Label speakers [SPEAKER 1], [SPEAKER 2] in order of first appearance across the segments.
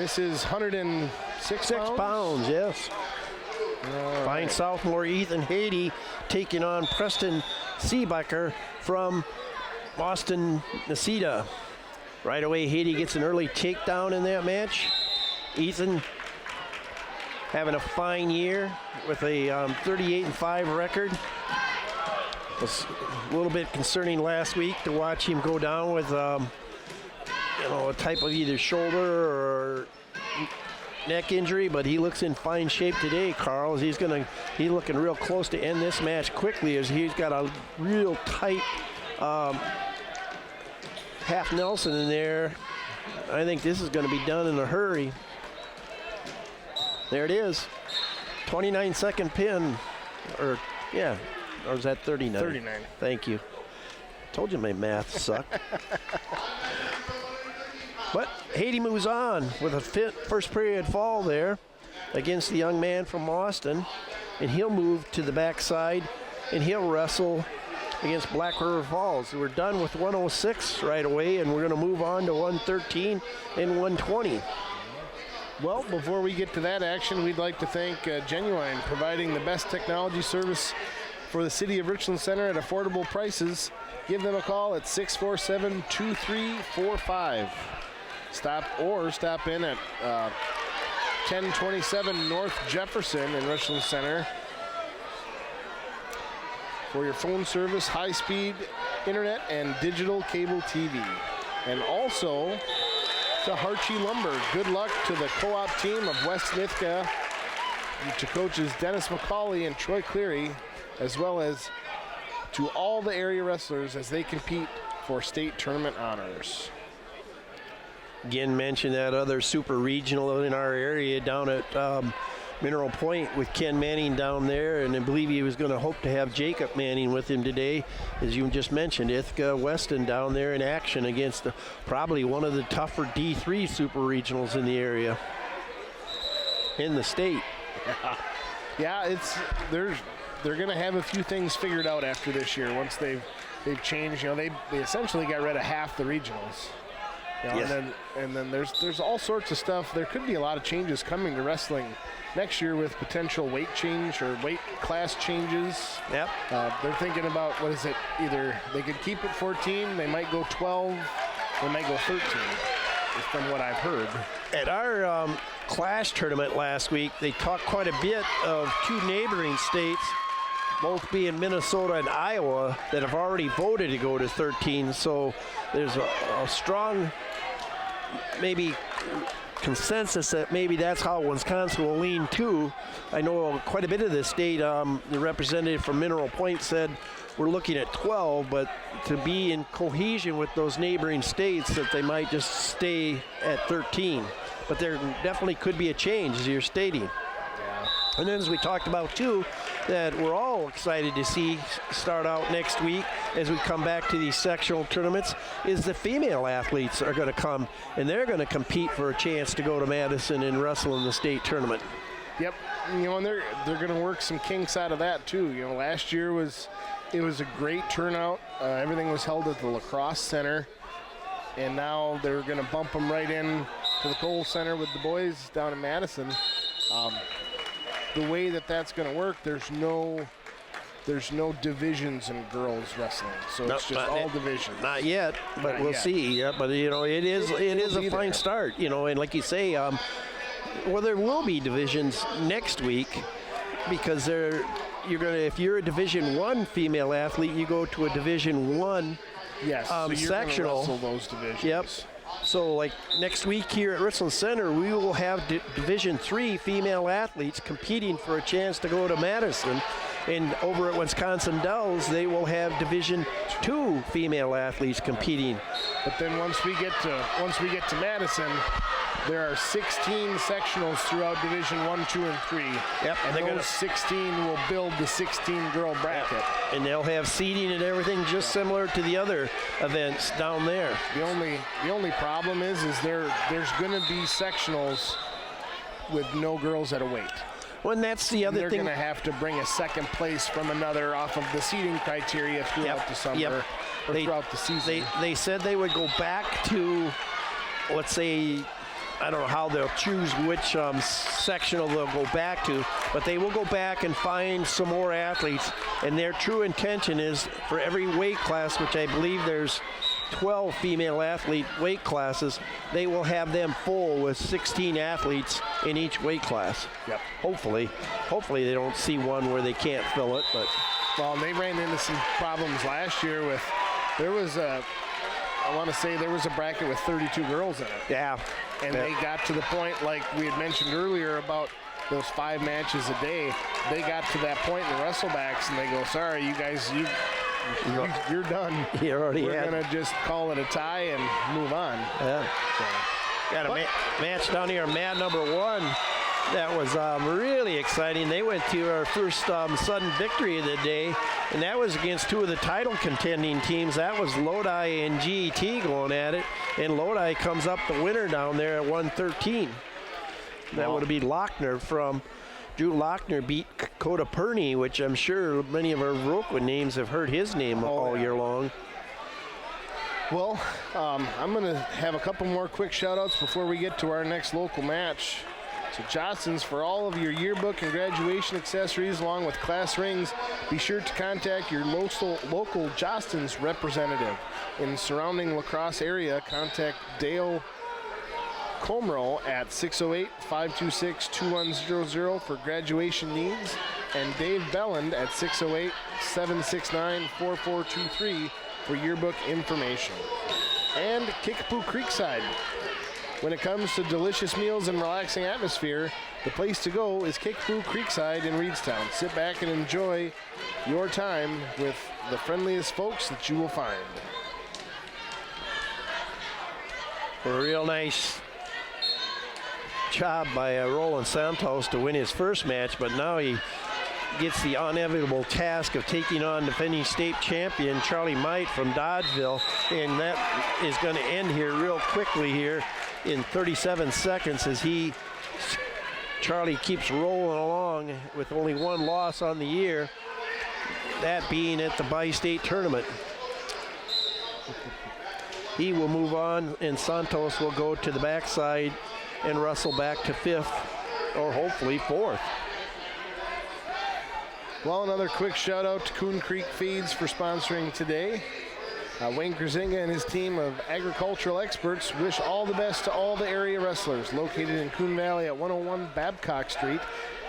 [SPEAKER 1] this is 106
[SPEAKER 2] pounds, yes. Fine sophomore Ethan Haiti taking on Preston Seebecker from Boston Necedah. Right away, Haiti gets an early takedown in that match. Ethan having a fine year with a 38-5 record. It was a little bit concerning last week to watch him go down with a type of either shoulder or neck injury, but he looks in fine shape today, Carl. He's looking real close to end this match quickly, as he's got a real tight half Nelson in there. I think this is going to be done in a hurry. There it is. 29-second pin. Or is that 39?
[SPEAKER 1] 39.
[SPEAKER 2] Thank you. Told you my math sucked. But Haiti moves on with a first period fall there against the young man from Austin. And he'll move to the backside and he'll wrestle against Black River Falls. We're done with 106 right away, and we're going to move on to 113 and 120.
[SPEAKER 1] Well, before we get to that action, we'd like to thank Genuine, providing the best technology service for the city of Richland Center at affordable prices. Give them a call at 647-2345. Stop in at 1027 North Jefferson in Richland Center for your phone service, high-speed internet, and digital cable TV. And also to Harchie Lumber. Good luck to the co-op team of West Nithka, to coaches Dennis McCauley and Troy Cleary, as well as to all the area wrestlers as they compete for state tournament honors.
[SPEAKER 2] Again, mention that other super regional in our area down at Mineral Point with Ken Manning down there, and I believe he was going to hope to have Jacob Manning with him today, as you just mentioned. Ithaca Weston down there in action against probably one of the tougher D3 super regionals in the area, in the state.
[SPEAKER 1] Yeah, they're going to have a few things figured out after this year once they've changed. They essentially got rid of half the regionals. Yes. And then there's all sorts of stuff. There could be a lot of changes coming to wrestling next year with potential weight change or weight class changes.
[SPEAKER 2] Yep.
[SPEAKER 1] They're thinking about, either they could keep it 14, they might go 12, they might go 13, from what I've heard.
[SPEAKER 2] At our clash tournament last week, they talked quite a bit of two neighboring states, both being Minnesota and Iowa, that have already voted to go to 13. So there's a strong maybe consensus that maybe that's how Wisconsin will lean too. I know quite a bit of the state, the representative from Mineral Point said we're looking at 12, but to be in cohesion with those neighboring states, that they might just stay at 13. But there definitely could be a change, as you're stating. And then, as we talked about too, that we're all excited to see start out next week as we come back to these sectional tournaments, is the female athletes are going to come and they're going to compete for a chance to go to Madison and wrestle in the state tournament.
[SPEAKER 1] Yep, and they're going to work some kinks out of that too. Last year was a great turnout. Everything was held at the Lacrosse Center, and now they're going to bump them right in to the Cole Center with the boys down in Madison. The way that's going to work, there's no divisions in girls wrestling, so it's just all divisions.
[SPEAKER 2] Not yet, but we'll see. Yeah, but it is a fine start. And like you say, there will be divisions next week, because if you're a Division I female athlete, you go to a Division I
[SPEAKER 1] so you're
[SPEAKER 2] sectional.
[SPEAKER 1] Wrestle those divisions.
[SPEAKER 2] Yep. So like next week here at Richland Center, we will have Division III female athletes competing for a chance to go to Madison. And over at Wisconsin Dells, they will have Division II female athletes competing.
[SPEAKER 1] But then once we get to Madison, there are 16 sectionals throughout Division I, II, and III.
[SPEAKER 2] Yep.
[SPEAKER 1] And those 16 will build the 16-girl bracket.
[SPEAKER 2] Yep. And they'll have seating and everything just similar to the other events down there.
[SPEAKER 1] The only problem is there's going to be sectionals with no girls at a weight.
[SPEAKER 2] Well, and that's the other
[SPEAKER 1] thing. They're going to have to bring a second place from another off of the seating criteria throughout the summer or throughout the season.
[SPEAKER 2] They said they would go back to, let's say, I don't know how they'll choose which sectional they'll go back to, but they will go back and find some more athletes. And their true intention is for every weight class, which I believe there's 12 female athlete weight classes, they will have them full with 16 athletes in each weight class.
[SPEAKER 1] Yep.
[SPEAKER 2] Hopefully they don't see one where they can't fill it, but.
[SPEAKER 1] Well, they ran into some problems last year with, there was a bracket with 32 girls in it.
[SPEAKER 2] Yeah.
[SPEAKER 1] And they got to the point, like we had mentioned earlier, about those 5 matches a day. They got to that point in the wrestlebacks, and they go, sorry, you guys, you're done. We're going to just call it a tie and move on.
[SPEAKER 2] Yeah. So. Got a match down here, mat number 1. That was really exciting. They went to our first sudden victory of the day, and that was against 2 of the title contending teams. That was Lodi and GET going at it, and Lodi comes up the winner down there at 113. That would be Lochner from Drew Lochner beat Coda Perney, which I'm sure many of our Rookwood names have heard his name all year long.
[SPEAKER 1] Well, I'm going to have a couple more quick shout-outs before we get to our next local match. So Johnston's, for all of your yearbook and graduation accessories along with class rings, be sure to contact your local Johnston's representative. In the surrounding La Crosse area, contact Dale Comro at 608-526-2100 for graduation needs, and Dave Belland at 608-769-4423 for yearbook information. And Kickapoo Creekside. When it comes to delicious meals and relaxing atmosphere, the place to go is Kickapoo Creekside in Reedstown. Sit back and enjoy your time with the friendliest folks that you will find.
[SPEAKER 2] A real nice job by Roland Santos to win his first match, but now he gets the inevitable task of taking on defending state champion Charlie Might from Dodgeville, and that is going to end here real quickly here in 37 seconds as Charlie keeps rolling along with only 1 loss on the year, that being at the Bi-State tournament. He will move on, and Santos will go to the backside and wrestle back to 5th, or hopefully 4th.
[SPEAKER 1] Well, another quick shout out to Coon Creek Feeds for sponsoring today. Wayne Krzinga and his team of agricultural experts wish all the best to all the area wrestlers located in Coon Valley at 101 Babcock Street.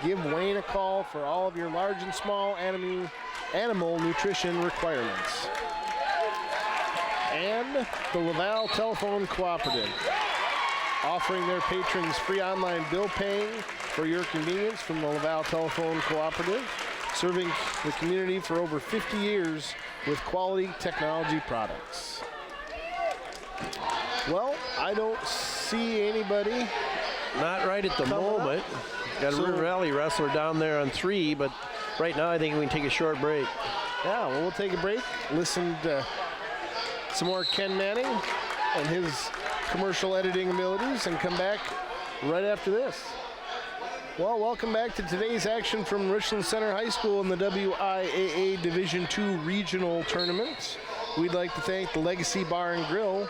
[SPEAKER 1] Give Wayne a call for all of your large and small animal nutrition requirements. And the Laval Telephone Cooperative, offering their patrons free online bill paying for your convenience from the Laval Telephone Cooperative, serving the community for over 50 years with quality technology products. Well, I don't see anybody.
[SPEAKER 2] Not right at the moment. Got a River Valley wrestler down there on 3, but right now I think we can take a short break.
[SPEAKER 1] Yeah, well, we'll take a break, listen to some more Ken Manning and his commercial editing abilities, and come back right after this. Well, welcome back to today's action from Richland Center High School in the WIAA Division II Regional Tournament. We'd like to thank the Legacy Bar and Grill.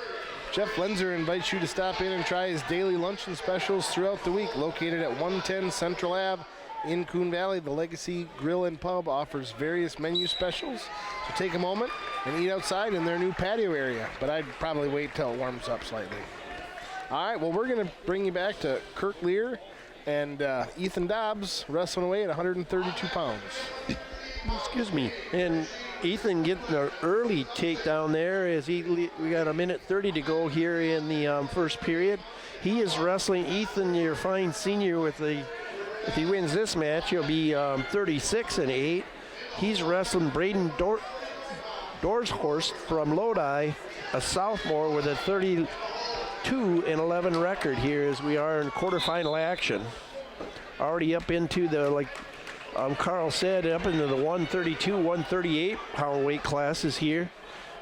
[SPEAKER 1] Jeff Lenzer invites you to stop in and try his daily luncheon specials throughout the week. Located at 110 Central Ave in Coon Valley, the Legacy Grill and Pub offers various menu specials. So take a moment and eat outside in their new patio area, but I'd probably wait till it warms up slightly. All right, well, we're going to bring you back to Kirk Lear and Ethan Dobbs wrestling away at 132 pounds.
[SPEAKER 2] Excuse me. And Ethan getting an early takedown there as we got a minute 30 to go here in the first period. He is wrestling Ethan, your fine senior, if he wins this match, he'll be 36-8. He's wrestling Braden Dorshorst from Lodi, a sophomore with a 32-11 record here as we are in quarterfinal action. Already up into the, like Carl said, up into the 132, 138 power weight classes here.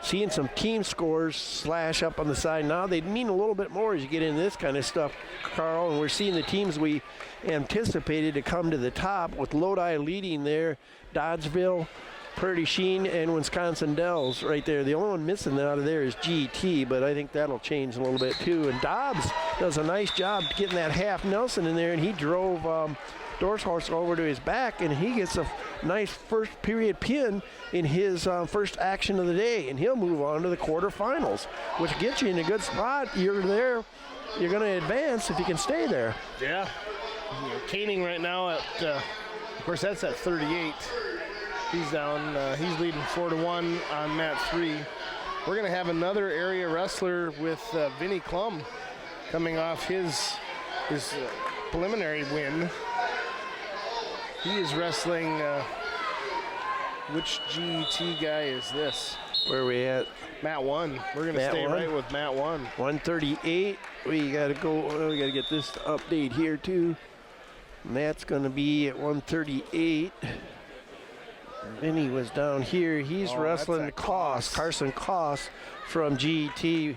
[SPEAKER 2] Seeing some team scores slash up on the side now. They mean a little bit more as you get into this kind of stuff, Carl, and we're seeing the teams we anticipated to come to the top with Lodi leading there, Dodgeville, Prairie Sheen and Wisconsin Dells right there. The only one missing out of there is GT, but I think that'll change a little bit too. And Dobbs does a nice job getting that half Nelson in there, and he drove Dorshorst over to his back, and he gets a nice first period pin in his first action of the day, and he'll move on to the quarterfinals, which gets you in a good spot. You're there. You're going to advance if you can stay there.
[SPEAKER 1] Yeah. Caning right now at, of course, that's at 38. He's down. He's leading 4-1 on mat 3. We're going to have another area wrestler with Vinny Klum coming off his preliminary win. He is wrestling. Which GT guy is this?
[SPEAKER 2] Where are we at?
[SPEAKER 1] Mat 1. We're going to stay right with mat 1.
[SPEAKER 2] 138. We got to go. We got to get this update here too. And that's going to be at 138. Vinny was down here. He's wrestling Carson Koss from GT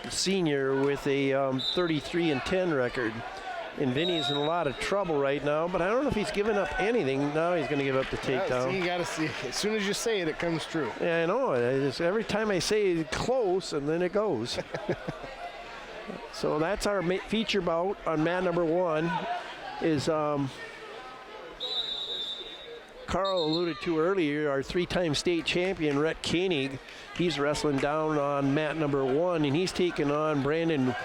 [SPEAKER 2] Senior with a 33-10 record. And Vinny's in a lot of trouble right now, but I don't know if he's given up anything. Now he's going to give up the takedown.
[SPEAKER 1] See, you got to see. As soon as you say it, it comes true.
[SPEAKER 2] Yeah, I know. Every time I say it, close, and then it goes. So that's our feature bout on mat number 1. Is Carl alluded to earlier, our 3-time state champion, Rhett Koenig. He's wrestling down on mat number 1, and he's taking on Brandon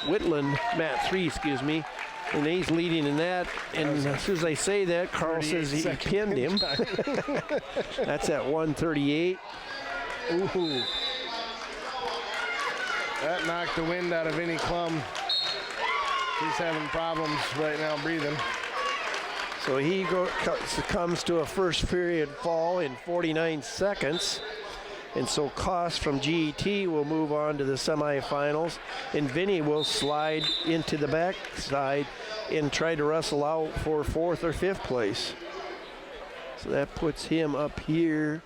[SPEAKER 2] Whitland, mat 3, excuse me. And he's leading in that. And as soon as I say that, Carl says he pinned him. That's at 138.
[SPEAKER 1] Ooh. That knocked the wind out of Vinny Klum. He's having problems right now breathing.
[SPEAKER 2] So he succumbs to a first period fall in 49 seconds. And so Koss from GET will move on to the semifinals. And Vinny will slide into the backside and try to wrestle out for 4th or 5th place. So that puts him up here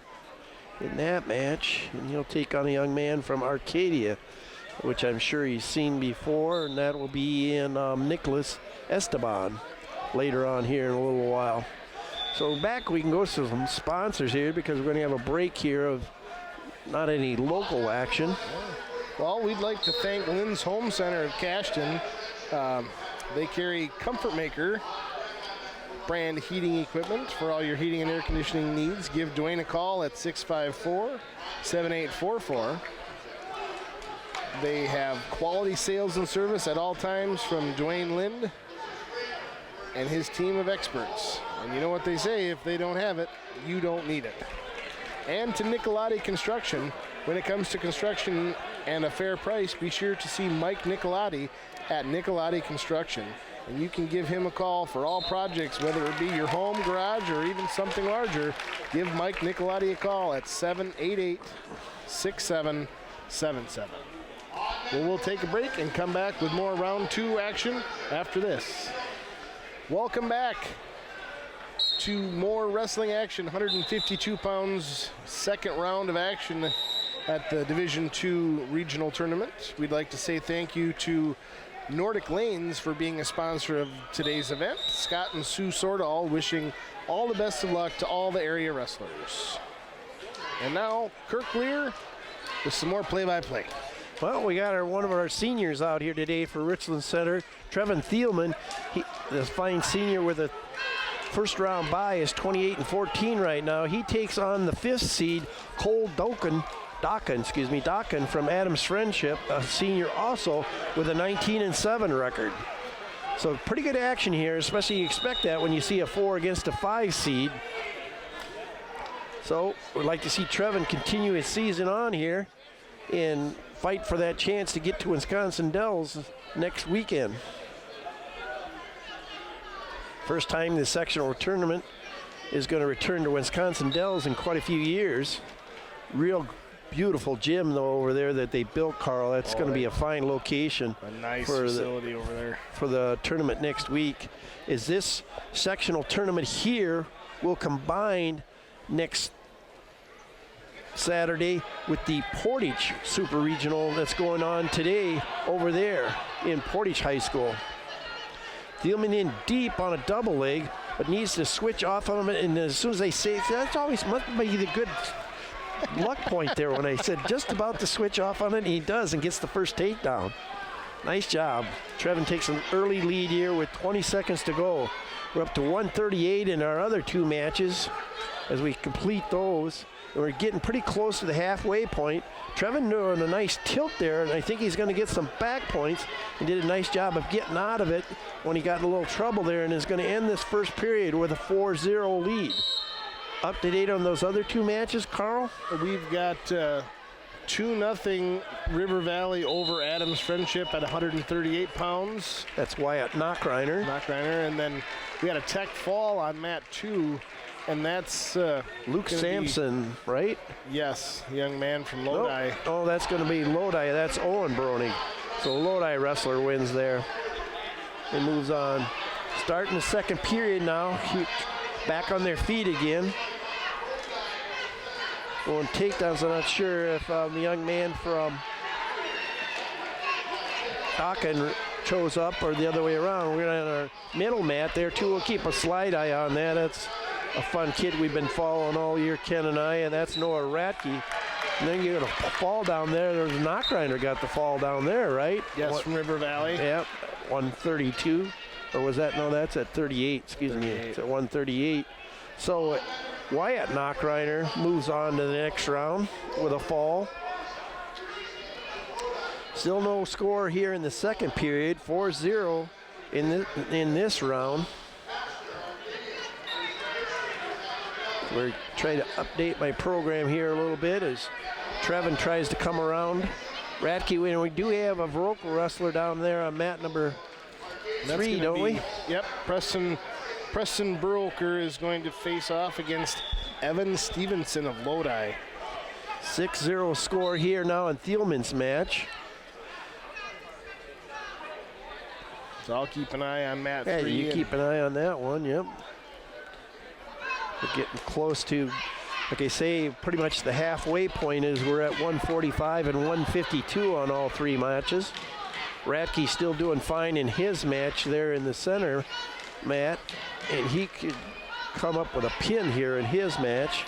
[SPEAKER 2] in that match. And he'll take on a young man from Arcadia, which I'm sure he's seen before. And that will be in Nicholas Esteban later on here in a little while. So back, we can go to some sponsors here because we're going to have a break here of not any local action.
[SPEAKER 1] Well, we'd like to thank Lynn's Home Center of Cashton. They carry Comfort Maker brand heating equipment for all your heating and air conditioning needs. Give Dwayne a call at 654-7844. They have quality sales and service at all times from Dwayne Lind and his team of experts. And you know what they say, if they don't have it, you don't need it. And to Nicolati Construction. When it comes to construction and a fair price, be sure to see Mike Nicolati at Nicolati Construction. And you can give him a call for all projects, whether it be your home, garage, or even something larger. Give Mike Nicolati a call at 788-6777. Well, we'll take a break and come back with more round 2 action after this. Welcome back to more wrestling action. 152 pounds, second round of action at the Division II regional tournament. We'd like to say thank you to Nordic Lanes for being a sponsor of today's event. Scott and Sue Sordahl wishing all the best of luck to all the area wrestlers. And now Kirk Lear with some more play-by-play.
[SPEAKER 2] Well, we got one of our seniors out here today for Richland Center, Trevin Thielman. The fine senior with a first round bye is 28-14 right now. He takes on the 5th seed, Cole Dokken from Adams Friendship, a senior also with a 19-7 record. So pretty good action here, especially you expect that when you see a 4 against a 5 seed. So we'd like to see Trevin continue his season on here and fight for that chance to get to Wisconsin Dells next weekend. First time the sectional tournament is going to return to Wisconsin Dells in quite a few years. Real beautiful gym though over there that they built, Carl. That's going to be a fine location.
[SPEAKER 1] A nice facility over there.
[SPEAKER 2] For the tournament next week. Is this sectional tournament here will combine next Saturday with the Portage Super Regional that's going on today over there in Portage High School. Thielman in deep on a double leg, but needs to switch off on him. And as soon as they say, that's always must be the good luck point there when I said just about to switch off on it, and he does and gets the first takedown. Nice job. Trevin takes an early lead here with 20 seconds to go. We're up to 138 in our other two matches as we complete those. And we're getting pretty close to the halfway point. Trevin doing a nice tilt there, and I think he's going to get some back points. He did a nice job of getting out of it when he got in a little trouble there, and is going to end this first period with a 4-0 lead. Up to date on those other two matches, Carl?
[SPEAKER 1] We've got 2-0 River Valley over Adams Friendship at 138 pounds.
[SPEAKER 2] That's Wyatt Knockreiner.
[SPEAKER 1] And then we had a tech fall on mat 2, and that's
[SPEAKER 2] Luke Sampson, right?
[SPEAKER 1] Yes, young man from Lodi.
[SPEAKER 2] Nope. Oh, that's going to be Lodi. That's Owen Brony. So Lodi wrestler wins there and moves on. Starting the second period now. Back on their feet again. Going takedowns. I'm not sure if the young man from Aachen shows up or the other way around. We're on our middle mat there too. We'll keep a slide eye on that. That's a fun kid we've been following all year, Ken and I, and that's Noah Ratke. And then you got a fall down there. There's Knockreiner got the fall down there, right?
[SPEAKER 1] Yes, from River Valley.
[SPEAKER 2] Yep, 132. Or was that? No, that's at 38. Excuse me. It's at 138. So Wyatt Knockreiner moves on to the next round with a fall. Still no score here in the second period. 4-0 in this round. We're trying to update my program here a little bit as Trevin tries to come around. Ratke, we do have a Viroqua wrestler down there on mat number 3, don't we?
[SPEAKER 1] Yep, Preston Viroqua is going to face off against Evan Stevenson of Lodi.
[SPEAKER 2] 6-0 score here now in Thielman's match.
[SPEAKER 1] So I'll keep an eye on mat 3.
[SPEAKER 2] You keep an eye on that one, yep. We're getting close to, like I say, pretty much the halfway point is we're at 145 and 152 on all 3 matches. Ratke still doing fine in his match there in the center mat, and he could come up with a pin here in his match.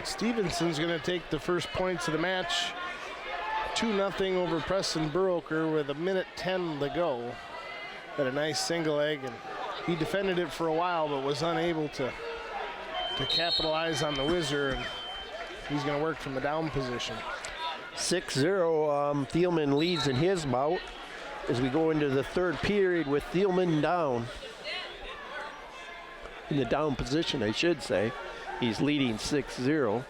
[SPEAKER 1] Stevenson's going to take the first points of the match. 2-0 over Preston Viroqua with 1:10 to go. Got a nice single leg, and he defended it for a while but was unable to capitalize on the whizzer, and he's going to work from the down position.
[SPEAKER 2] 6-0, Thielman leads in his bout as we go into the third period with Thielman down. In the down position, I should say. He's leading 6-0.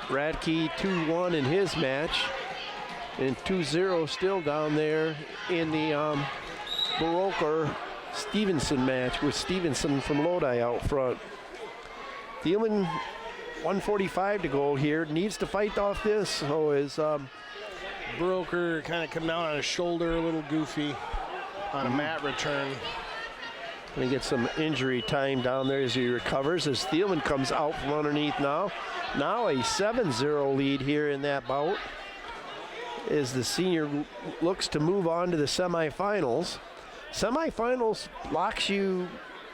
[SPEAKER 2] Ratke 2-1 in his match, and 2-0 still down there in the Viroqua Stevenson match with Stevenson from Lodi out front. Thielman, 145 to go here, needs to fight off this. So is
[SPEAKER 1] Viroqua kind of come down on his shoulder, a little goofy on a mat return.
[SPEAKER 2] Gonna get some injury time down there as he recovers, as Thielman comes out from underneath now. Now a 7-0 lead here in that bout as the senior looks to move on to the semifinals. Semifinals locks you,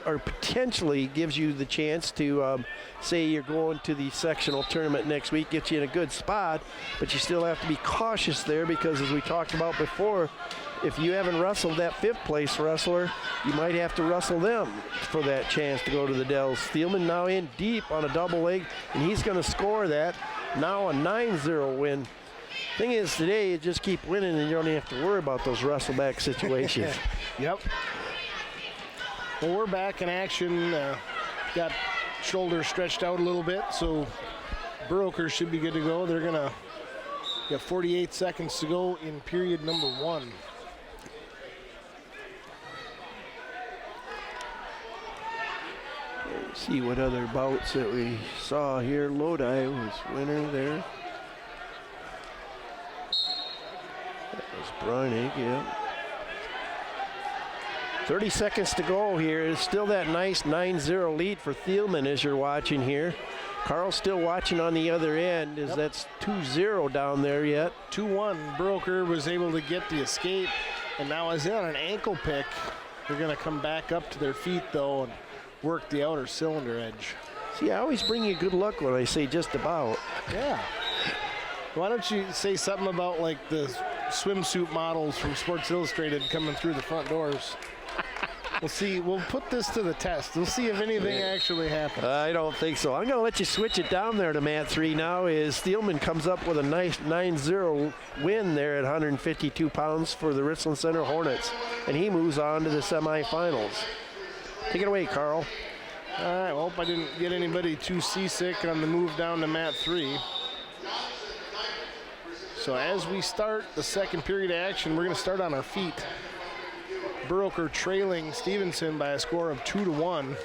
[SPEAKER 2] or potentially gives you the chance to say you're going to the sectional tournament next week, gets you in a good spot, but you still have to be cautious there because, as we talked about before, if you haven't wrestled that 5th place wrestler, you might have to wrestle them for that chance to go to the Dells. Thielman now in deep on a double leg, and he's going to score that. Now a 9-0 win. Thing is, today you just keep winning and you don't have to worry about those wrestle-back situations.
[SPEAKER 1] Yep. Well, we're back in action. Got shoulder stretched out a little bit, so Viroqua should be good to go. They're going to get 48 seconds to go in period number 1.
[SPEAKER 2] See what other bouts that we saw here. Lodi was winner there. That was Breinig, yeah. 30 seconds to go here. It's still that nice 9-0 lead for Thielman as you're watching here. Carl's still watching on the other end as that's 2-0 down there yet.
[SPEAKER 1] 2-1. Broker was able to get the escape, and now is on an ankle pick. They're going to come back up to their feet, though, and work the outer cylinder edge.
[SPEAKER 2] See, I always bring you good luck when I say just about.
[SPEAKER 1] Yeah. Why don't you say something about, like, the swimsuit models from Sports Illustrated coming through the front doors? We'll see. We'll put this to the test. We'll see if anything actually happens.
[SPEAKER 2] I don't think so. I'm going to let you switch it down there to mat 3 now as Thielman comes up with a nice 9-0 win there at 152 pounds for the Richland Center Hornets. And he moves on to the semifinals. Take it away, Carl.
[SPEAKER 1] All right. Well, hope I didn't get anybody too seasick on the move down to mat 3. So as we start the second period of action, we're going to start on our feet. Broker trailing Stevenson by a score of 2-1.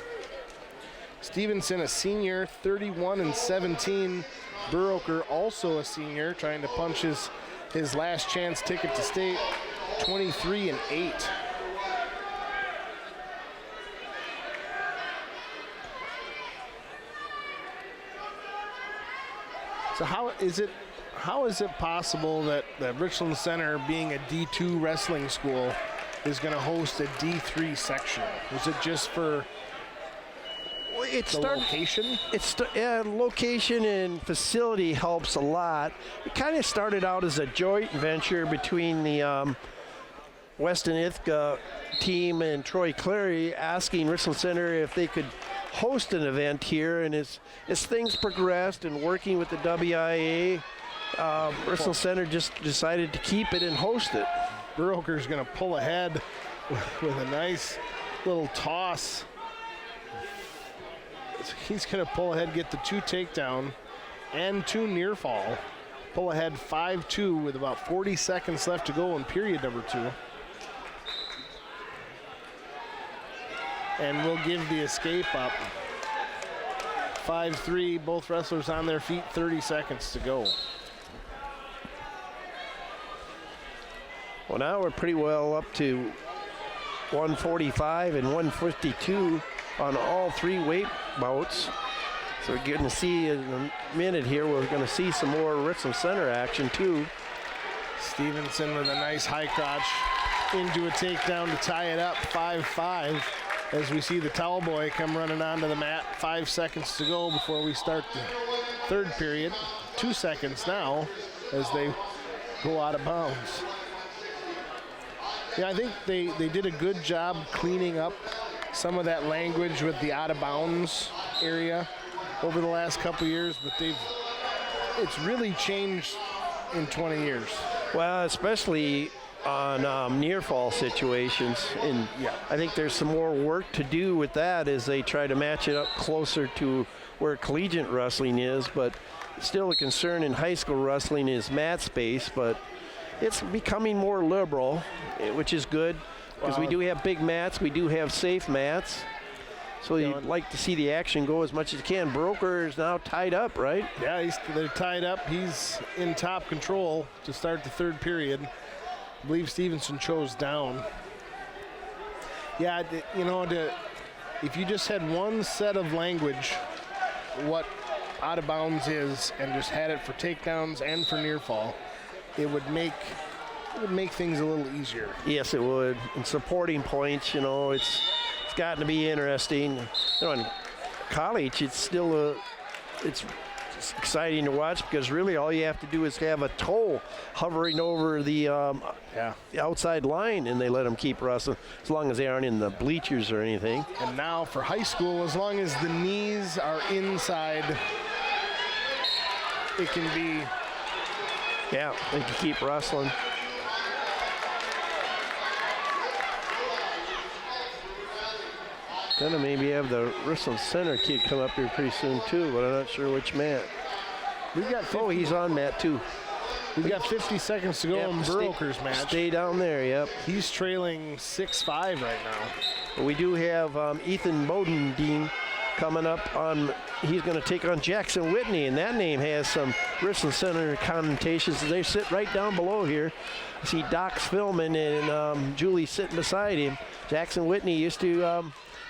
[SPEAKER 1] Stevenson, a senior, 31-17. Broker, also a senior, trying to punch his last chance ticket to state, 23-8. So how is it possible that Richland Center, being a D2 wrestling school, is going to host a D3 section? Was it just for location?
[SPEAKER 2] Location and facility helps a lot. It kind of started out as a joint venture between the Weston Ithaca team and Troy Clary, asking Richland Center if they could host an event here. And as things progressed and working with the WIAA, Richland Center just decided to keep it and host it.
[SPEAKER 1] Broker's going to pull ahead with a nice little toss. He's going to pull ahead, get the 2 takedown and 2 near fall. Pull ahead 5-2 with about 40 seconds left to go in period number 2. And we'll give the escape up. 5-3, both wrestlers on their feet, 30 seconds to go.
[SPEAKER 2] Well, now we're pretty well up to 145 and 152 on all 3 weight bouts. So we're going to see in a minute here, we're going to see some more Richland Center action too.
[SPEAKER 1] Stevenson with a nice high crotch into a takedown to tie it up, 5-5. As we see the towel boy come running onto the mat. 5 seconds to go before we start the third period. 2 seconds now as they go out of bounds. Yeah, I think they did a good job cleaning up some of that language with the out of bounds area over the last couple years, but it's really changed in 20 years.
[SPEAKER 2] Well, especially on near fall situations, and I think there's some more work to do with that as they try to match it up closer to where collegiate wrestling is. But still, a concern in high school wrestling is mat space, but it's becoming more liberal, which is good, because we do have big mats, we do have safe mats. So you'd like to see the action go as much as you can. Broker is now tied up, right?
[SPEAKER 1] Yeah, they're tied up. He's in top control to start the third period. I believe Stevenson chose down. Yeah, if you just had one set of language, what out of bounds is, and just had it for takedowns and for near fall, it would make things a little easier.
[SPEAKER 2] Yes, it would. And supporting points, it's gotten to be interesting. In college, it's still it's exciting to watch, because really all you have to do is have a toe hovering over the outside line, and they let them keep wrestling as long as they aren't in the bleachers or anything.
[SPEAKER 1] And now for high school, as long as the knees are inside, it can be.
[SPEAKER 2] Yeah, they can keep wrestling. Gonna maybe have the Richland Center kid come up here pretty soon too, but I'm not sure which mat.
[SPEAKER 1] We've got 50,
[SPEAKER 2] he's on mat 2.
[SPEAKER 1] We've got 50 seconds to go in Broker's match.
[SPEAKER 2] Stay down there, yep.
[SPEAKER 1] He's trailing 6-5 right now.
[SPEAKER 2] But we do have Ethan Bodendine coming up on, he's going to take on Jackson Whitney, and that name has some Richland Center connotations. They sit right down below here. I see Doc's filming, and Julie's sitting beside him. Jackson Whitney used to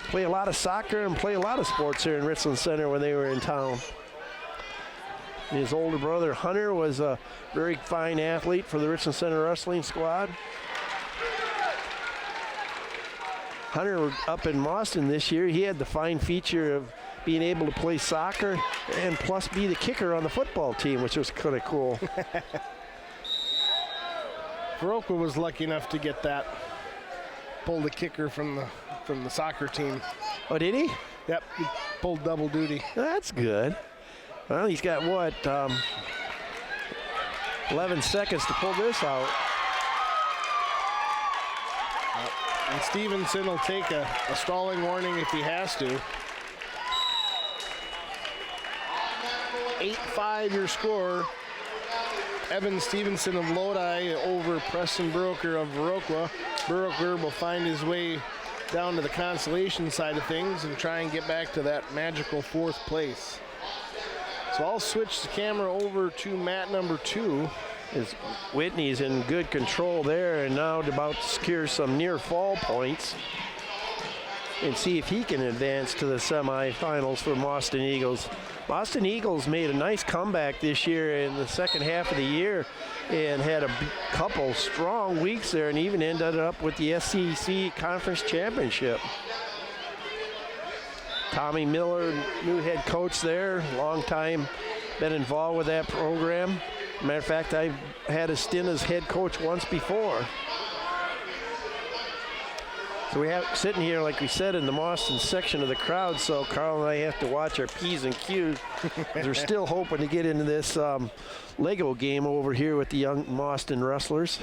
[SPEAKER 2] play a lot of soccer and play a lot of sports here in Richland Center when they were in town. His older brother, Hunter, was a very fine athlete for the Richland Center wrestling squad. Hunter up in Boston this year, he had the fine feature of being able to play soccer and plus be the kicker on the football team, which was kind of cool.
[SPEAKER 1] Viroqua was lucky enough to get that, pull the kicker from the soccer team.
[SPEAKER 2] Oh, did he?
[SPEAKER 1] Yep, he pulled double duty.
[SPEAKER 2] That's good. Well, he's got what, 11 seconds to pull this out.
[SPEAKER 1] And Stevenson will take a stalling warning if he has to. 8-5 your score. Evan Stevenson of Lodi over Preston Broker of Viroqua. Broker will find his way down to the consolation side of things and try and get back to that magical 4th place. So I'll switch the camera over to mat number 2.
[SPEAKER 2] As Whitney's in good control there and now about to secure some near fall points and see if he can advance to the semifinals for Boston Eagles. Boston Eagles made a nice comeback this year in the second half of the year and had a couple strong weeks there and even ended up with the SEC Conference Championship. Tommy Miller, new head coach there, long time been involved with that program. Matter of fact, I had a stint as head coach once before. So we have sitting here, like we said, in the Boston section of the crowd, so Carl and I have to watch our P's and Q's. We're still hoping to get into this Lego game over here with the young Boston wrestlers.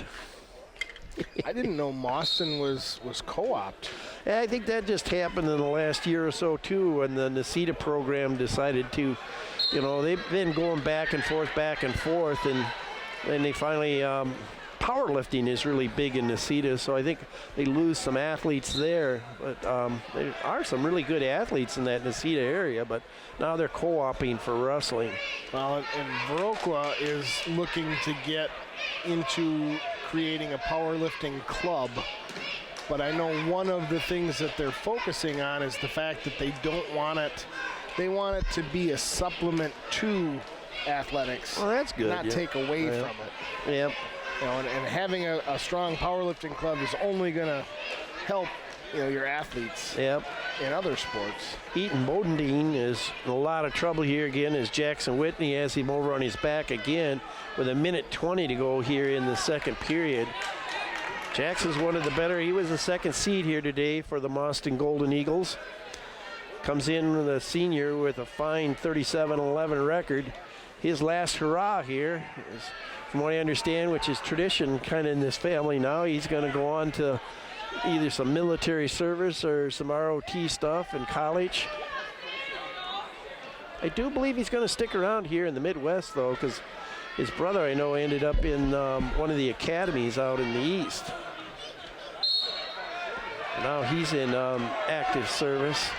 [SPEAKER 1] I didn't know Boston was co-opted.
[SPEAKER 2] I think that just happened in the last year or so, too, when the NCETA program decided to, you know, they've been going back and forth, and then they finally, powerlifting is really big in NCETA, so I think they lose some athletes there. But there are some really good athletes in that NCETA area, but now they're co-oping for wrestling.
[SPEAKER 1] Well, and Viroqua is looking to get into creating a powerlifting club. But I know one of the things that they're focusing on is the fact that they don't want it. They want it to be a supplement to athletics.
[SPEAKER 2] Well, that's good.
[SPEAKER 1] Not take away from it.
[SPEAKER 2] Yep.
[SPEAKER 1] You know, and having a strong powerlifting club is only going to help, you know, your athletes.
[SPEAKER 2] Yep.
[SPEAKER 1] In other sports.
[SPEAKER 2] Eaton Bodendine is in a lot of trouble here again as Jackson Whitney has him over on his back again with 1:20 to go here in the second period. Jackson's one of the better. He was the second seed here today for the Boston Golden Eagles. Comes in with a senior with a fine 37-11 record. His last hurrah here is, from what I understand, which is tradition kind of in this family now, he's going to go on to either some military service or some ROT stuff in college. I do believe he's going to stick around here in the Midwest, though, because his brother, I know, ended up in one of the academies out in the East. Now he's in active service.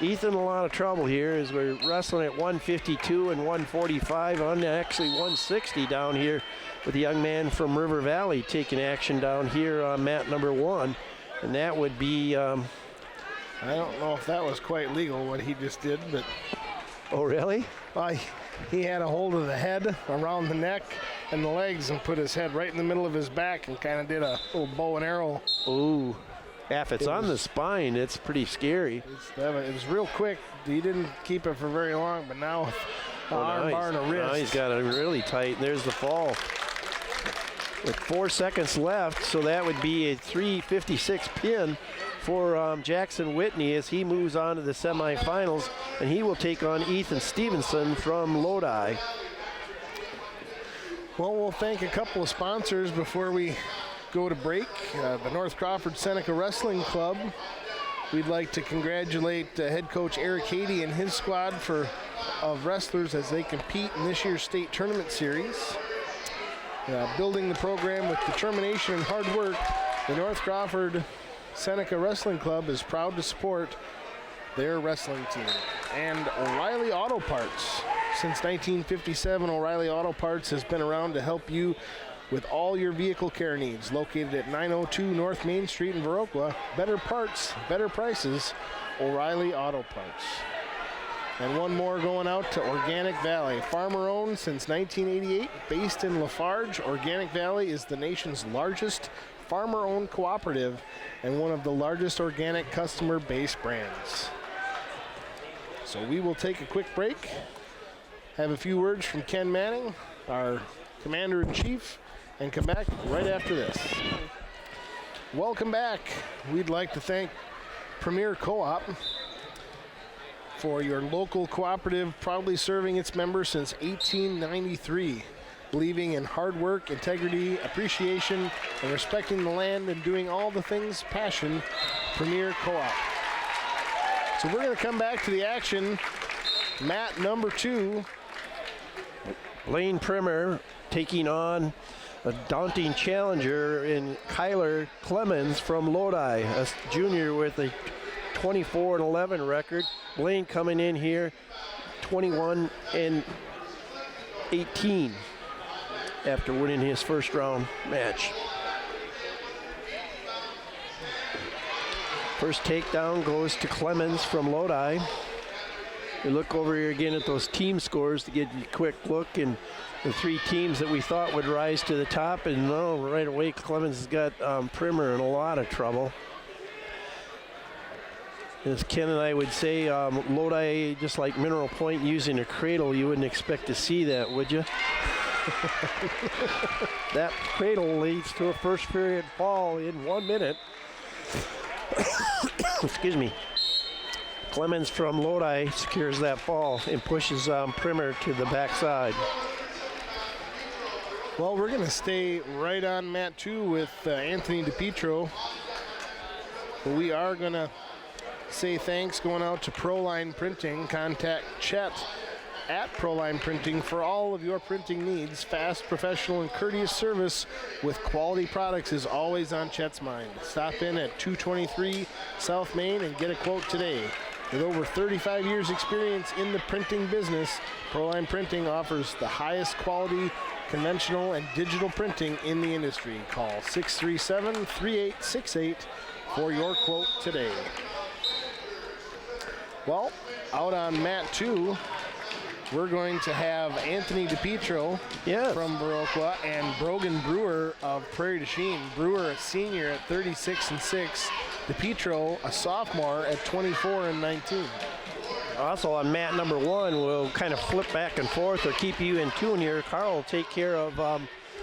[SPEAKER 2] Ethan in a lot of trouble here as we're wrestling at 152 and 145, actually 160 down here with a young man from River Valley taking action down here on mat number 1. And that would be... I
[SPEAKER 1] don't know if that was quite legal what he just did, but...
[SPEAKER 2] Oh, really?
[SPEAKER 1] He had a hold of the head around the neck and the legs and put his head right in the middle of his back and kind of did a little bow and arrow.
[SPEAKER 2] Ooh. If it's on the spine, it's pretty scary.
[SPEAKER 1] It was real quick. He didn't keep it for very long, but now arm bar and a wrist.
[SPEAKER 2] Now he's got it really tight. There's the fall. With 4 seconds left, so that would be a 3:56 pin for Jackson Whitney as he moves on to the semifinals, and he will take on Ethan Stevenson from Lodi.
[SPEAKER 1] Well, we'll thank a couple of sponsors before we go to break. The North Crawford Seneca Wrestling Club. We'd like to congratulate head coach Eric Hady and his squad of wrestlers as they compete in this year's state tournament series. Building the program with determination and hard work, the North Crawford Seneca Wrestling Club is proud to support their wrestling team. And O'Reilly Auto Parts. Since 1957, O'Reilly Auto Parts has been around to help you with all your vehicle care needs. Located at 902 North Main Street in Viroqua. Better parts, better prices, O'Reilly Auto Parts. And one more going out to Organic Valley. Farmer-owned since 1988, based in Lafarge, Organic Valley is the nation's largest farmer-owned cooperative and one of the largest organic customer base brands. So we will take a quick break, have a few words from Ken Manning, our Commander-in-Chief, and come back right after this. Welcome back. We'd like to thank Premier Co-op for your local cooperative, proudly serving its members since 1893, believing in hard work, integrity, appreciation, and respecting the land and doing all the things passion. Premier Co-op. So we're going to come back to the action. Mat number 2.
[SPEAKER 2] Blaine Primer taking on a daunting challenger in Kyler Clemens from Lodi, a junior with a 24-11 record. Blaine coming in here 21-18 after winning his first round match. First takedown goes to Clemens from Lodi. We look over here again at those team scores to get a quick look, and the 3 teams that we thought would rise to the top, and no, right away Clemens has got Primer in a lot of trouble. As Ken and I would say, Lodi, just like Mineral Point, using a cradle, you wouldn't expect to see that, would you? That cradle leads to a first period fall in 1 minute. Excuse me. Clemens from Lodi secures that fall and pushes Primer to the backside.
[SPEAKER 1] Well, we're going to stay right on mat 2 with Anthony DiPietro. But we are going to say thanks going out to Proline Printing. Contact Chet at Proline Printing for all of your printing needs. Fast, professional, and courteous service with quality products is always on Chet's mind. Stop in at 223 South Main and get a quote today. With over 35 years experience in the printing business, Proline Printing offers the highest quality conventional and digital printing in the industry. Call 637-3868 for your quote today. Well, out on mat 2, we're going to have Anthony DiPietro from Viroqua and Brogan Brewer of Prairie du Chien. Brewer, a senior at 36-6. DiPietro, a sophomore at 24-19.
[SPEAKER 2] Also on mat number 1, we'll kind of flip back and forth or keep you in tune here. Carl will take care of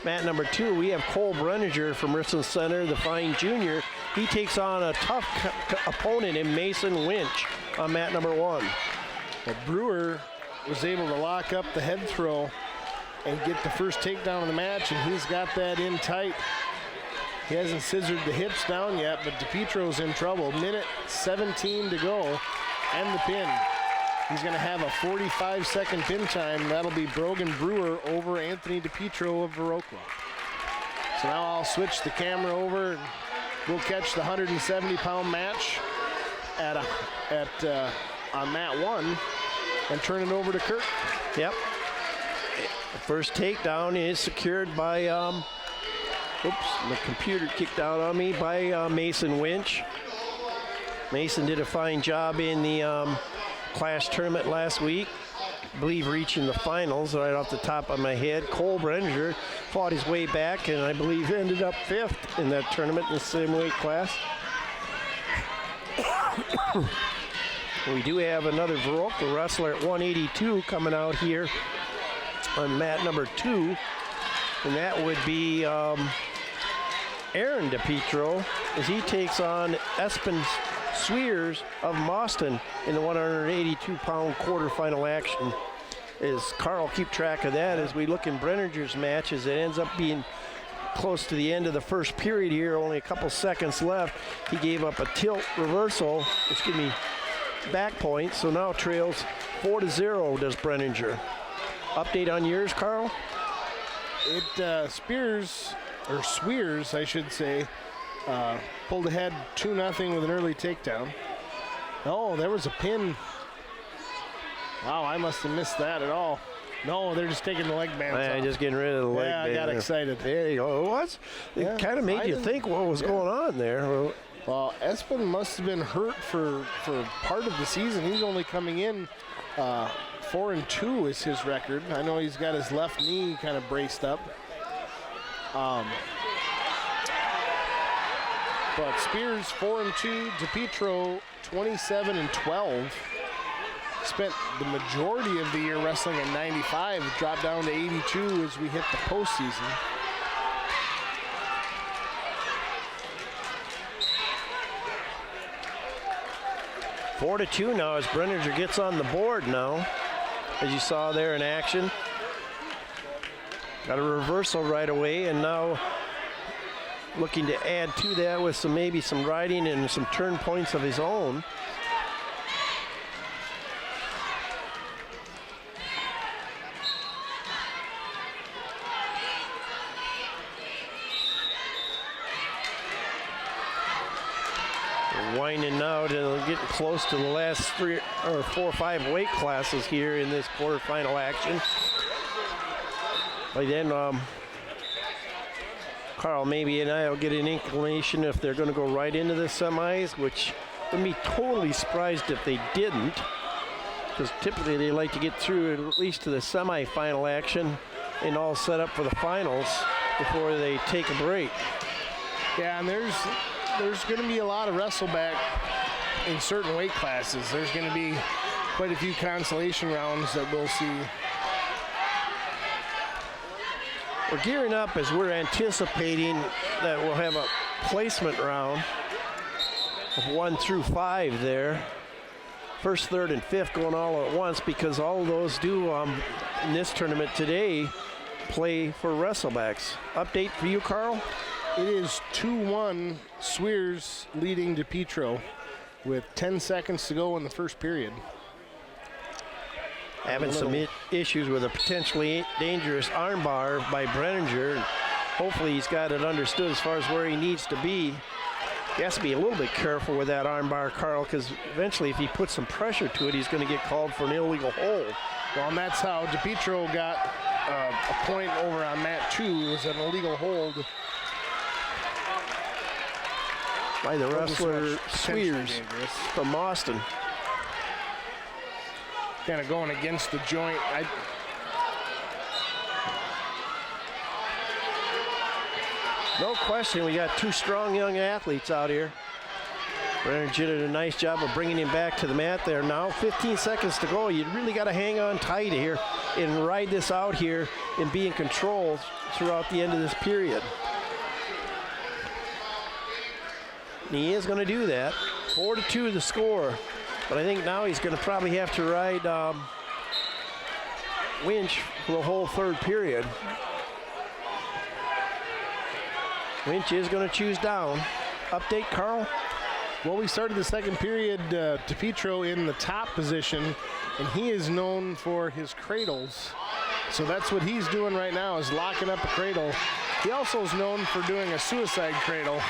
[SPEAKER 2] mat number 2. We have Cole Brenninger from Richland Center, the fine junior. He takes on a tough opponent in Mason Winch on mat number 1.
[SPEAKER 1] Well, Brewer was able to lock up the head throw and get the first takedown of the match, and he's got that in tight. He hasn't scissored the hips down yet, but DiPietro's in trouble. Minute 17 to go, and the pin. He's going to have a 45-second pin time. That'll be Brogan Brewer over Anthony DiPietro of Viroqua. So now I'll switch the camera over, and we'll catch the 170-pound match on mat 1 and turn it over to Kurt.
[SPEAKER 2] Yep. The first takedown is secured by, the computer kicked out on me, by Mason Winch. Mason did a fine job in the class tournament last week. I believe reaching the finals right off the top of my head. Cole Brenninger fought his way back and I believe ended up 5th in that tournament in the same weight class. We do have another Viroqua wrestler at 182 coming out here on mat number 2, and that would be Aaron DiPietro as he takes on Espen Sweers of Mauston in the 182-pound quarterfinal action. As Carl keep track of that as we look in Brenninger's match, as it ends up being close to the end of the first period here, only a couple seconds left. He gave up a tilt reversal, back point, so now trails 4-0 does Brenninger. Update on yours, Carl?
[SPEAKER 1] Sweers, I should say, pulled ahead 2-0 with an early takedown. Oh, there was a pin. Wow, I must have missed that at all. No, they're just taking the leg bands off.
[SPEAKER 2] Just getting rid of the leg
[SPEAKER 1] band. Yeah, I got excited.
[SPEAKER 2] There you go. It was. It kind of made you think what was going on there.
[SPEAKER 1] Well, Espen must have been hurt for part of the season. He's only coming in 4-2 is his record. I know he's got his left knee kind of braced up. But Spears 4-2, DePietro 27-12. Spent the majority of the year wrestling at 95, dropped down to 82 as we hit the postseason.
[SPEAKER 2] Four to 2 now as Brenninger gets on the board now, as you saw there in action. Got a reversal right away, and now looking to add to that with maybe some riding and some turn points of his own. Winding now to getting close to the last 3 or 4 or 5 weight classes here in this quarterfinal action. By then, Carl, maybe and I will get an inclination if they're going to go right into the semis, which would be totally surprised if they didn't, because typically they like to get through at least to the semifinal action and all set up for the finals before they take a break.
[SPEAKER 1] Yeah, and there's going to be a lot of wrestleback in certain weight classes. There's going to be quite a few consolation rounds that we'll see.
[SPEAKER 2] We're gearing up as we're anticipating that we'll have a placement round of 1 through 5 there. First, third, and fifth going all at once, because all of those do in this tournament today play for wrestlebacks. Update for you, Carl?
[SPEAKER 1] It is 2-1 Swears leading DePietro with 10 seconds to go in the first period.
[SPEAKER 2] Having some issues with a potentially dangerous armbar by Brenninger. Hopefully he's got it understood as far as where he needs to be. He has to be a little bit careful with that armbar, Carl, because eventually if he puts some pressure to it, he's going to get called for an illegal hold.
[SPEAKER 1] Well, and that's how DePietro got a point over on Matt 2. It was an illegal hold
[SPEAKER 2] by the wrestler Swears from Austin.
[SPEAKER 1] Kind of going against the joint.
[SPEAKER 2] No question, we got 2 strong young athletes out here. Brenninger did a nice job of bringing him back to the mat there. Now 15 seconds to go. You really got to hang on tight here and ride this out here and be in control throughout the end of this period. And he is going to do that. 4-2 the score. But I think now he's going to probably have to ride Winch for the whole third period. Winch is going to choose down. Update, Carl?
[SPEAKER 1] Well, we started the second period, DePietro in the top position, and he is known for his cradles. So that's what he's doing right now, is locking up a cradle. He also is known for doing a suicide cradle,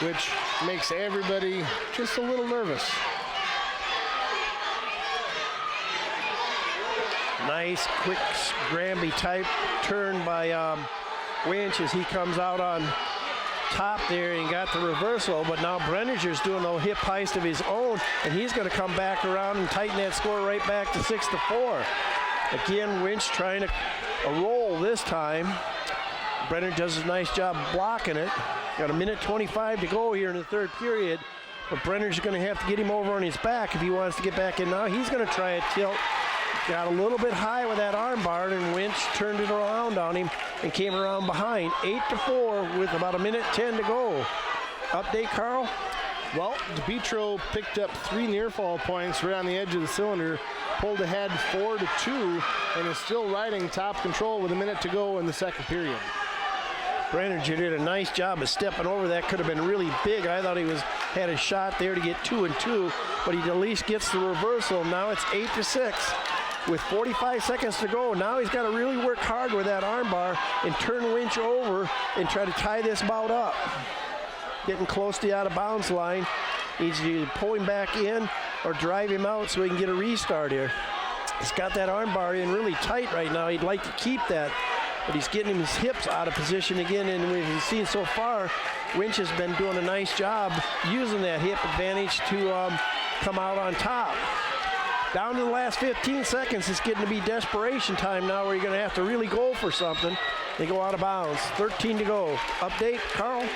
[SPEAKER 1] which makes everybody just a little nervous.
[SPEAKER 2] Nice, quick, Granby type turn by Winch as he comes out on top there and got the reversal, but now Brenninger's doing a hip heist of his own, and he's going to come back around and tighten that score right back to 6-4. Again, Winch trying to roll this time. Brenninger does a nice job blocking it. Got 1:25 to go here in the third period, but Brenninger's going to have to get him over on his back if he wants to get back in now. He's going to try a tilt. Got a little bit high with that armbar, and Winch turned it around on him and came around behind. 8-4 with about 1:10 to go. Update, Carl?
[SPEAKER 1] Well, DePietro picked up 3 near fall points right on the edge of the cylinder, pulled ahead 4-2, and is still riding top control with 1 minute to go in the second period.
[SPEAKER 2] Brenninger did a nice job of stepping over. That could have been really big. I thought he had a shot there to get 2-2, but he at least gets the reversal. Now it's 8-6. With 45 seconds to go, now he's got to really work hard with that armbar and turn Winch over and try to tie this bout up. getting close to the out of bounds line. Needs to either pull him back in or drive him out so he can get a restart here. He's got that arm bar in really tight right now. He'd like to keep that, but he's getting his hips out of position again. And we've seen so far, Winch has been doing a nice job using that hip advantage to come out on top. Down to the last 15 seconds, it's getting to be desperation time now where you're going to have to really go for something. They go out of bounds. 13 to go. Update, Carl?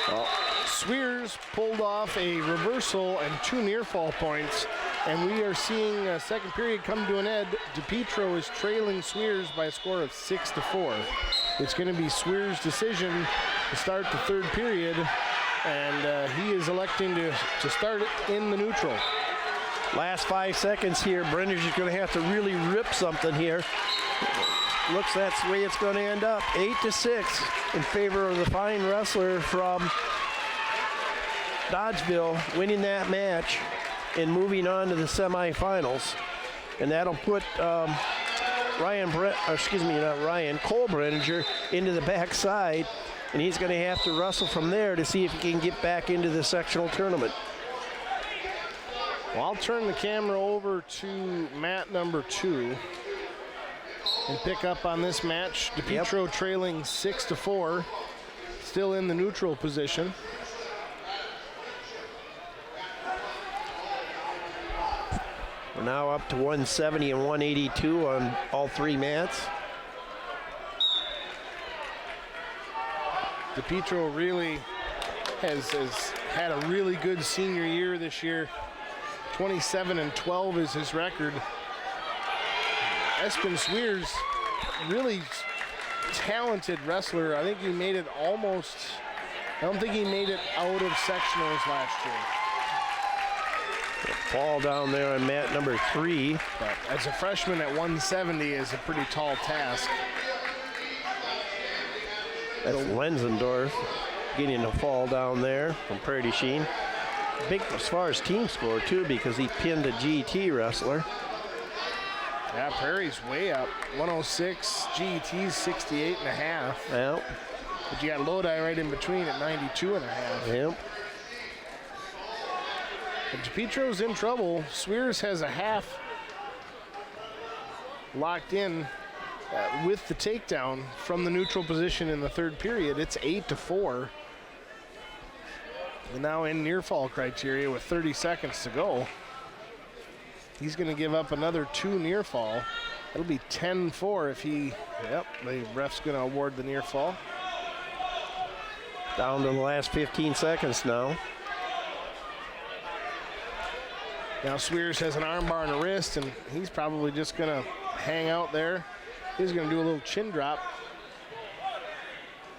[SPEAKER 1] Well, Swears pulled off a reversal and 2 near fall points, and we are seeing a second period come to an end. DePietro is trailing Swears by a score of 6-4. It's going to be Swears' decision to start the third period, and he is electing to start it in the neutral.
[SPEAKER 2] Last 5 seconds here. Brenner's just going to have to really rip something here. Looks that's the way it's going to end up. 8-6 in favor of the fine wrestler from Dodgeville, winning that match and moving on to the semifinals. And that'll put Cole Brenninger into the backside, and he's going to have to wrestle from there to see if he can get back into the sectional tournament.
[SPEAKER 1] Well, I'll turn the camera over to mat number 2 and pick up on this match. DePietro trailing 6-4, still in the neutral position.
[SPEAKER 2] We're now up to 170 and 182 on all 3 mats.
[SPEAKER 1] DePietro really has had a really good senior year this year. 27-12 is his record. Espen Swears, really talented wrestler. I think he made it almost, I don't think he made it out of sectionals last year.
[SPEAKER 2] Fall down there on mat number 3.
[SPEAKER 1] But as a freshman at 170 is a pretty tall task.
[SPEAKER 2] That's Lenzendorf getting a fall down there from Prairie du Chien. Big as far as team score too, because he pinned a GT wrestler.
[SPEAKER 1] Yeah, Prairie's way up. 106, GET's 68 and a half.
[SPEAKER 2] Yep.
[SPEAKER 1] But you got Lodi right in between at 92 and a half.
[SPEAKER 2] Yep.
[SPEAKER 1] But DePietro's in trouble. Swears has a half locked in with the takedown from the neutral position in the third period. It's 8-4. And now in near fall criteria with 30 seconds to go. He's going to give up another 2 near fall. It'll be 10-4 if he, the ref's going to award the near fall.
[SPEAKER 2] Down to the last 15 seconds now.
[SPEAKER 1] Now Swears has an armbar and a wrist, and he's probably just going to hang out there. He's going to do a little chin drop.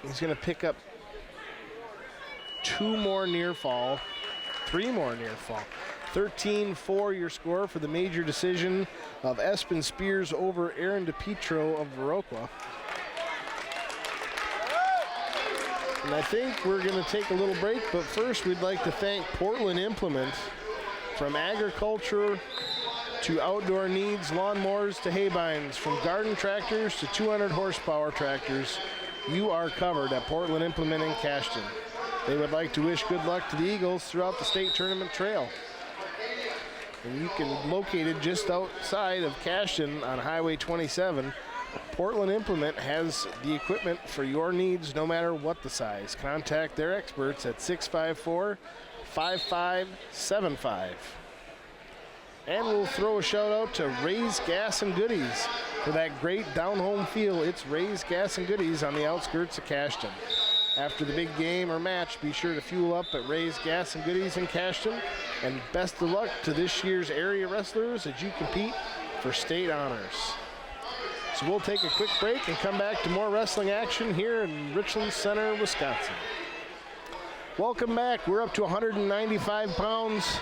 [SPEAKER 1] He's going to pick up 2 more near fall, 3 more near fall. 13-4 your score for the major decision of Espen Spears over Aaron DePietro of Viroqua. And I think we're going to take a little break, but first we'd like to thank Portland Implement. From agriculture to outdoor needs, lawnmowers to haybines, from garden tractors to 200 horsepower tractors, you are covered at Portland Implement in Cashton. They would like to wish good luck to the Eagles throughout the state tournament trail. And you can locate it just outside of Cashton on Highway 27. Portland Implement has the equipment for your needs, no matter what the size. Contact their experts at 654-5575. And we'll throw a shout out to Ray's Gas and Goodies for that great down home feel. It's Ray's Gas and Goodies on the outskirts of Cashton. After the big game or match, be sure to fuel up at Ray's Gas and Goodies in Cashton. And best of luck to this year's area wrestlers as you compete for state honors. So we'll take a quick break and come back to more wrestling action here in Richland Center, Wisconsin. Welcome back. We're up to 195 pounds.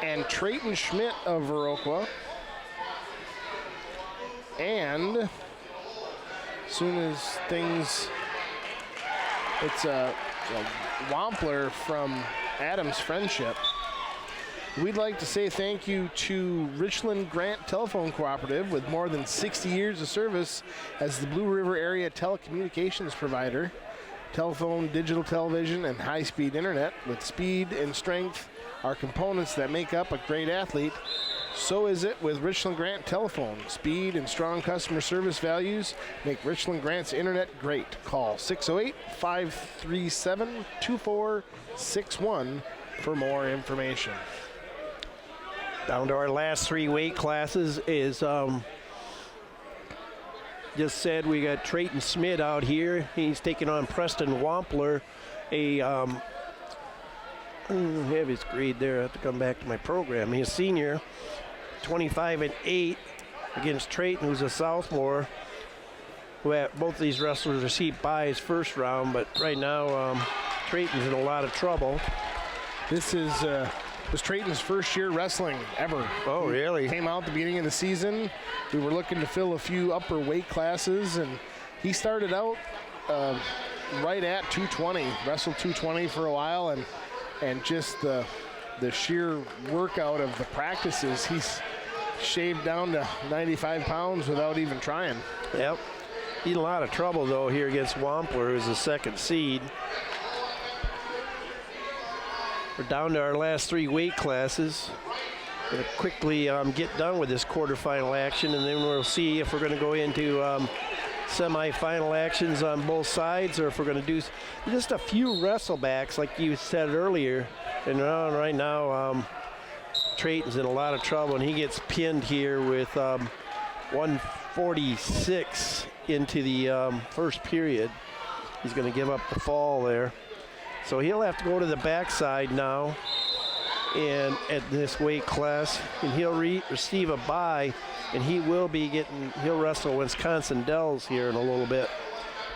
[SPEAKER 1] And Trayton Schmidt of Viroqua. And as soon as things, it's a Wampler from Adams Friendship. We'd like to say thank you to Richland Grant Telephone Cooperative with more than 60 years of service as the Blue River area telecommunications provider. telephone, digital television, and high-speed internet. With speed and strength are components that make up a great athlete. So is it with Richland Grant Telephone. Speed and strong customer service values make Richland Grant's internet great. Call 608-537-2461 for more information.
[SPEAKER 2] Down to our last 3 weight classes is just said we got Trayton Smith out here. He's taking on Preston Wampler. I have his grade there. I have to come back to my program. He's a senior, 25-8 against Trayton, who's a sophomore. Both these wrestlers received byes first round, but right now Trayton's in a lot of trouble.
[SPEAKER 1] This was Trayton's first year wrestling ever.
[SPEAKER 2] Oh, really?
[SPEAKER 1] Came out at the beginning of the season. We were looking to fill a few upper weight classes, and he started out right at 220, wrestled 220 for a while, and just the sheer workout of the practices, he's shaved down to 95 pounds without even trying.
[SPEAKER 2] Yep. He's in a lot of trouble, though, here against Wampler, who's the second seed. We're down to our last 3 weight classes. Going to quickly get done with this quarterfinal action, and then we'll see if we're going to go into semifinal actions on both sides, or if we're going to do just a few wrestlebacks, like you said earlier. And right now, Trayton's in a lot of trouble, and he gets pinned here with 146 into the first period. He's going to give up the fall there. So he'll have to go to the backside now, and at this weight class, and he'll receive a bye, and he'll wrestle Wisconsin Dells here in a little bit,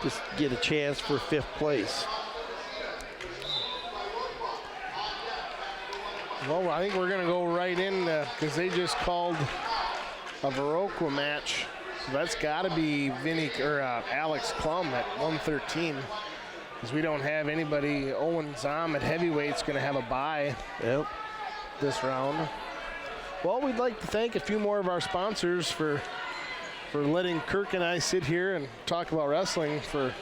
[SPEAKER 2] just get a chance for 5th place.
[SPEAKER 1] Well, I think we're going to go right in because they just called a Viroqua match. So that's got to be Alex Klum at 113. Because we don't have anybody. Owen Zom at heavyweight's going to have a bye this round. Well, we'd like to thank a few more of our sponsors for letting Kirk and I sit here and talk about wrestling for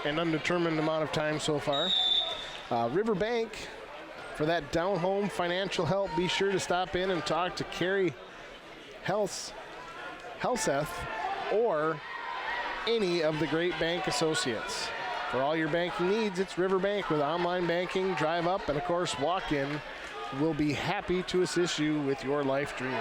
[SPEAKER 1] an undetermined amount of time so far. Riverbank, for that down-home financial help, be sure to stop in and talk to Carrie Helseth or any of the great bank associates. For all your banking needs, it's Riverbank with online banking, drive up, and of course walk-in. We'll be happy to assist you with your life dreams.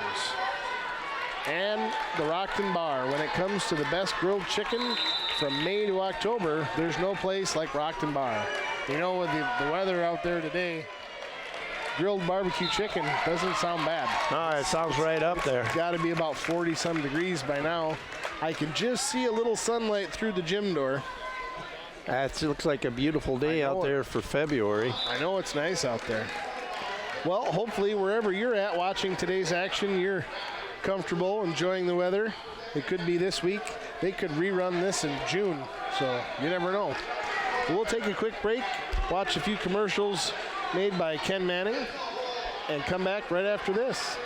[SPEAKER 1] And the Rockton Bar. When it comes to the best grilled chicken from May to October, there's no place like Rockton Bar. You know, with the weather out there today, grilled barbecue chicken doesn't sound bad.
[SPEAKER 2] No, it sounds right up there.
[SPEAKER 1] It's got to be about 40-some degrees by now. I can just see a little sunlight through the gym door.
[SPEAKER 2] It looks like a beautiful day out there for February.
[SPEAKER 1] I know it's nice out there. Well, hopefully wherever you're at watching today's action, you're comfortable, enjoying the weather. It could be this week. They could rerun this in June, so you never know. We'll take a quick break, watch a few commercials made by Ken Manning, and come back right after this.